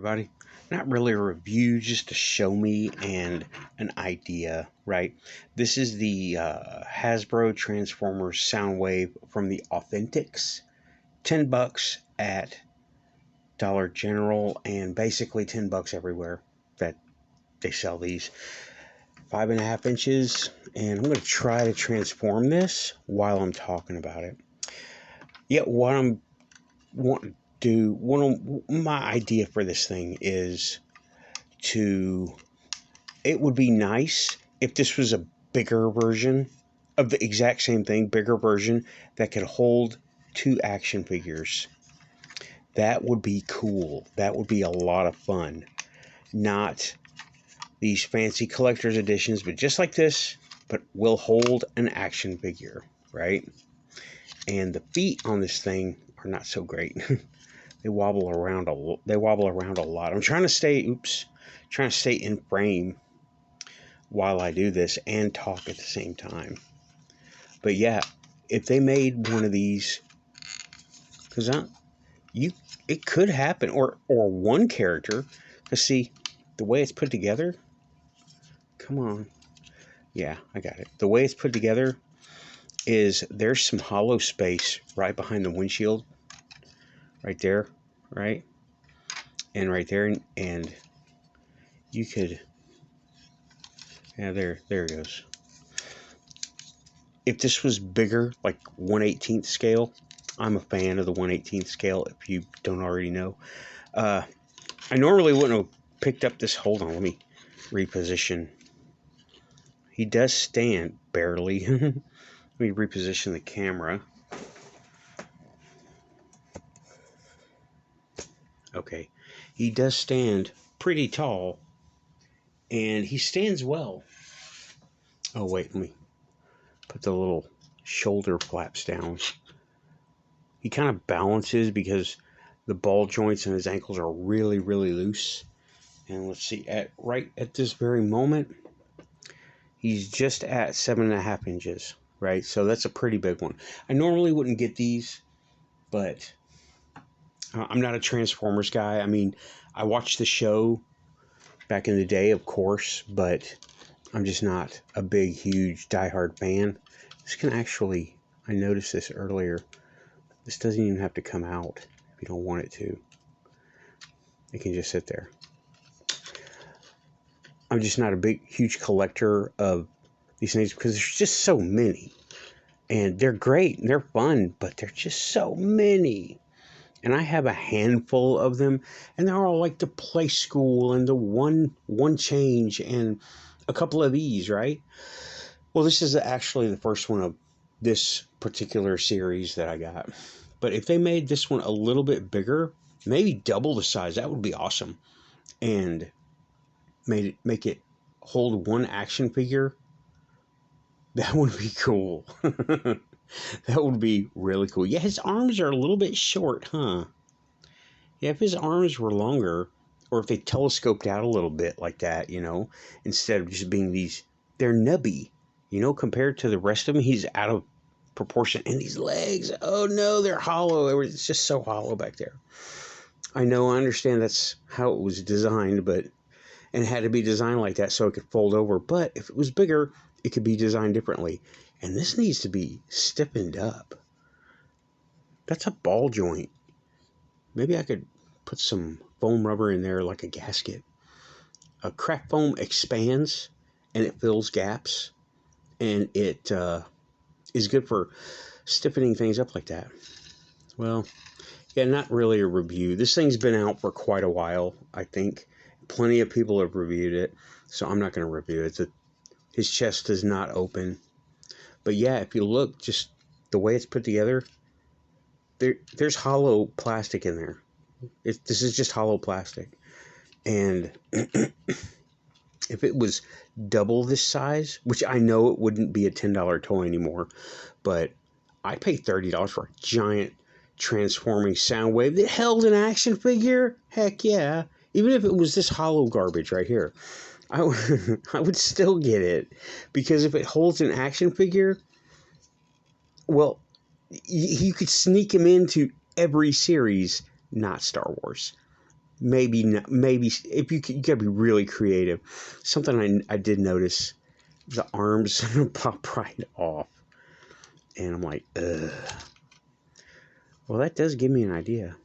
everybody. Not really a review, just to show me and an idea, right? This is the Hasbro Transformers Soundwave from the Authentics. $10 at Dollar General and basically $10 everywhere that they sell these. 5.5 inches, and I'm going to try to transform this while I'm talking about it. Yeah, what I'm wanting to do, my idea for this thing is it would be nice if this was a bigger version of the exact same thing, bigger version that could hold 2 action figures. That would be cool. That would be a lot of fun. Not these fancy collector's editions, but just like this, but will hold an action figure, right? And the feet on this thing are not so great. They wobble around a lot. I'm trying to stay in frame while I do this and talk at the same time. But yeah, if they made one of these, because it could happen, or one character. Cause see, the way it's put together. Come on, yeah, I got it. The way it's put together is there's some hollow space right behind the windshield, right there, right, and right there, and you could, yeah, there it goes. If this was bigger, like 1/18 scale, I'm a fan of the 1/18 scale, if you don't already know. I normally wouldn't have picked up this. Hold on, let me reposition. He does stand, barely. Let me reposition the camera. Okay, he does stand pretty tall, and he stands well. Oh, wait, let me put the little shoulder flaps down. He kind of balances because the ball joints in his ankles are really, really loose. And let's see, right at this very moment, he's just at 7.5 inches, right? So that's a pretty big one. I normally wouldn't get these, but I'm not a Transformers guy. I mean, I watched the show back in the day, of course, but I'm just not a big, huge, diehard fan. This can actually, I noticed this earlier, this doesn't even have to come out if you don't want it to. It can just sit there. I'm just not a big, huge collector of these things because there's just so many. And they're great and they're fun, but they're just so many. And I have a handful of them, and they're all like the Play School and the one change and a couple of these, right? Well, this is actually the first one of this particular series that I got. But if they made this one a little bit bigger, maybe double the size, that would be awesome. And make it hold 1 action figure, that would be cool. That would be really cool. Yeah, his arms are a little bit short, huh? Yeah, if his arms were longer, or if they telescoped out a little bit like that, instead of just being these, they're nubby, compared to the rest of him, he's out of proportion. And these legs, oh no, they're hollow. It's just so hollow back there. I understand that's how it was designed, and it had to be designed like that so it could fold over. But if it was bigger, it could be designed differently. And this needs to be stiffened up. That's a ball joint. Maybe I could put some foam rubber in there like a gasket. A crack foam expands and it fills gaps. And it is good for stiffening things up like that. Well, yeah, not really a review. This thing's been out for quite a while, I think. Plenty of people have reviewed it, so I'm not going to review it. His chest is not open. But yeah, if you look, just the way it's put together, there's hollow plastic in there. This is just hollow plastic. And if it was double this size, which I know it wouldn't be a $10 toy anymore, but I paid $30 for a giant transforming Soundwave that held an action figure. Heck yeah. Even if it was this hollow garbage right here, I would still get it. Because if it holds an action figure, well, you could sneak him into every series, not Star Wars. maybe not, maybe if you gotta be really creative. Something I did notice, the arms pop right off, and I'm like, ugh. Well, that does give me an idea.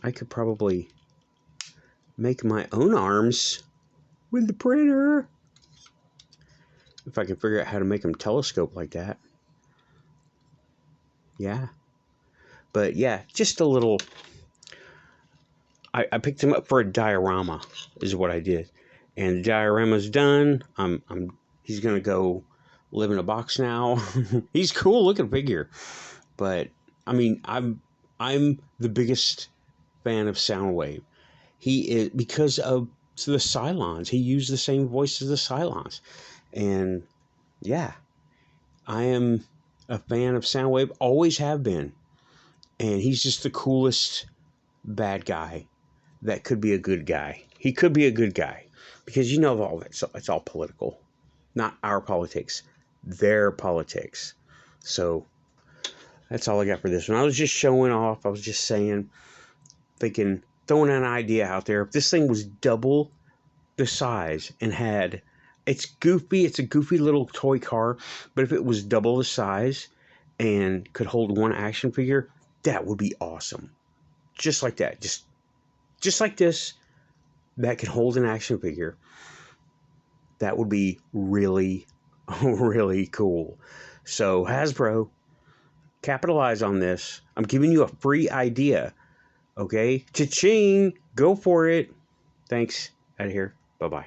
I could probably make my own arms with the printer if I can figure out how to make them telescope like that. Yeah, but yeah, just a little. I picked him up for a diorama, is what I did, and the diorama's done. He's gonna go live in a box now. He's cool looking figure, but I mean, I'm the biggest fan of Soundwave. He is, because of the Cylons. He used the same voice as the Cylons, and yeah, I am a fan of Soundwave. Always have been, and he's just the coolest bad guy that could be a good guy. He could be a good guy, because you know all that. So it's all political, not our politics, their politics. So that's all I got for this one. I was just showing off. I was just saying, thinking, throwing an idea out there. If this thing was double the size and had, it's goofy. It's a goofy little toy car. But if it was double the size and could hold one action figure, that would be awesome. Just like that. Just like this, that can hold an action figure. That would be really, really cool. So Hasbro, capitalize on this. I'm giving you a free idea. Okay? Cha-ching! Go for it. Thanks. Out of here. Bye-bye.